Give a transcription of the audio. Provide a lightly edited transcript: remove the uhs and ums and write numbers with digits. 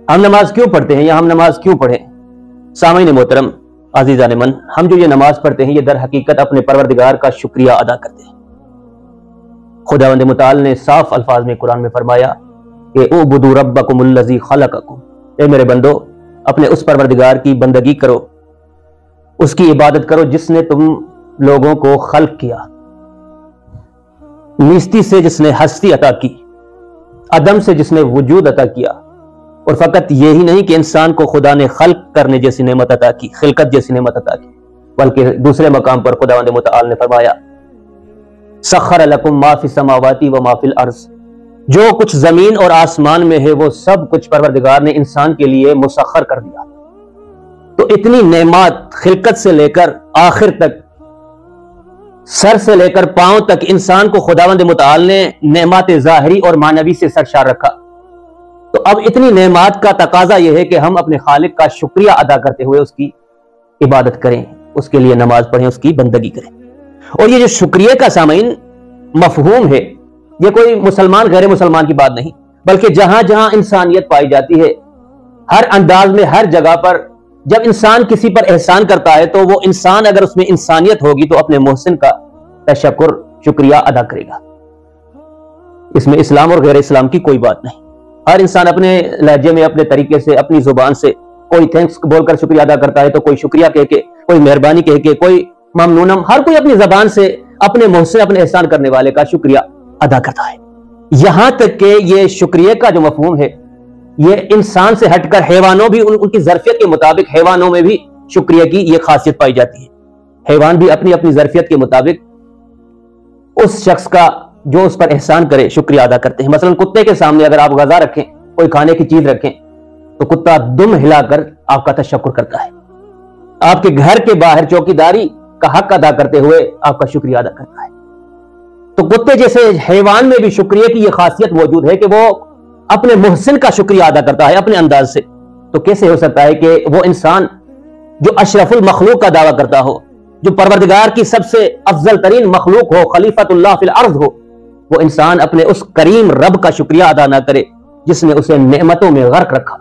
ہم نماز کیوں پڑھتے ہیں یا ہم نماز کیوں پڑھیں؟ سامعین محترم، عزیزان من، ہم جو یہ نماز پڑھتے ہیں یہ در حقیقت اپنے پروردگار کا شکریہ ادا کرتے ہیں۔ خداوند متعال نے صاف الفاظ میں قرآن میں فرمایا کہ اعبدوا ربکم الذی خلقکم، اے میرے بندو اپنے اس پروردگار کی بندگی کرو، اس کی عبادت کرو جس نے تم لوگوں کو خلق کیا، نیستی سے جس نے ہستی عطا کی، عدم سے جس نے وجود عطا کیا، اور فقط یہی نہیں کہ انسان کو خدا نے خلق کرنے جیسی نعمت عطا کی، خلقت جیسی نعمت عطا کی، بلکہ دوسرے مقام پر خداوند متعال نے فرمایا سخر لکم ما فی السماوات و ما فی الارض، جو کچھ زمین اور آسمان میں ہے وہ سب کچھ پروردگار نے انسان کے لیے مسخر کر دیا۔ تو اتنی نعمات خلقت سے لے کر آخر تک، سر سے لے کر پاؤں تک انسان کو خداوند متعال نے نعمات ظاہری اور معنوی سے سرشار رکھا۔ تو اب اتنی نعمات کا تقاضا یہ ہے کہ ہم اپنے خالق کا شکریہ ادا کرتے ہوئے اس کی عبادت کریں، اس کے لیے نماز پڑھیں، اس کی بندگی کریں۔ اور یہ جو شکریہ کا سامعین مفہوم ہے، یہ کوئی مسلمان غیر مسلمان کی بات نہیں، بلکہ جہاں جہاں انسانیت پائی جاتی ہے، ہر انداز میں، ہر جگہ پر جب انسان کسی پر احسان کرتا ہے تو وہ انسان اگر اس میں انسانیت ہوگی تو اپنے محسن کا تشکر، شکریہ ادا کرے گا۔ اس میں اسلام اور غیر اسلام کی کوئی بات نہیں۔ ہر انسان اپنے لہجے میں، اپنے طریقے سے، اپنی زبان سے، کوئی تھینکس بول کر شکریہ ادا کرتا ہے تو کوئی شکریہ کہہ کے، کوئی مہربانی کہہ کے، کوئی ممنونم، ہر کوئی اپنی زبان سے اپنے محسن، اپنے احسان کرنے والے کا شکریہ ادا کرتا ہے۔ یہاں تک کہ یہ شکریہ کا جو مفہوم ہے یہ انسان سے ہٹ کر حیوانوں بھی ان کی ظرفیت کے مطابق، حیوانوں میں بھی شکریہ کی یہ خاصیت پائی جاتی ہے۔ حیوان بھی اپنی اپنی ظرفیت کے مطابق اس شخص کا جو اس پر احسان کرے شکریہ ادا کرتے ہیں۔ مثلا کتے کے سامنے اگر آپ غذا رکھیں، کوئی کھانے کی چیز رکھیں، تو کتا دم ہلا کر آپ کا تشکر کرتا ہے۔ آپ کے گھر کے باہر چوکیداری کا حق ادا کرتے ہوئے آپ کا شکریہ ادا کرتا ہے۔ تو کتے جیسے حیوان میں بھی شکریہ کی یہ خاصیت موجود ہے کہ وہ اپنے محسن کا شکریہ ادا کرتا ہے اپنے انداز سے۔ تو کیسے ہو سکتا ہے کہ وہ انسان جو اشرف المخلوق کا دعویٰ کرتا ہو، جو پروردگار کی سب سے افضل ترین مخلوق ہو، خلیفۃ اللہ فی الارض ہو، وہ انسان اپنے اس کریم رب کا شکریہ ادا نہ کرے جس نے اسے نعمتوں میں غرق رکھا؟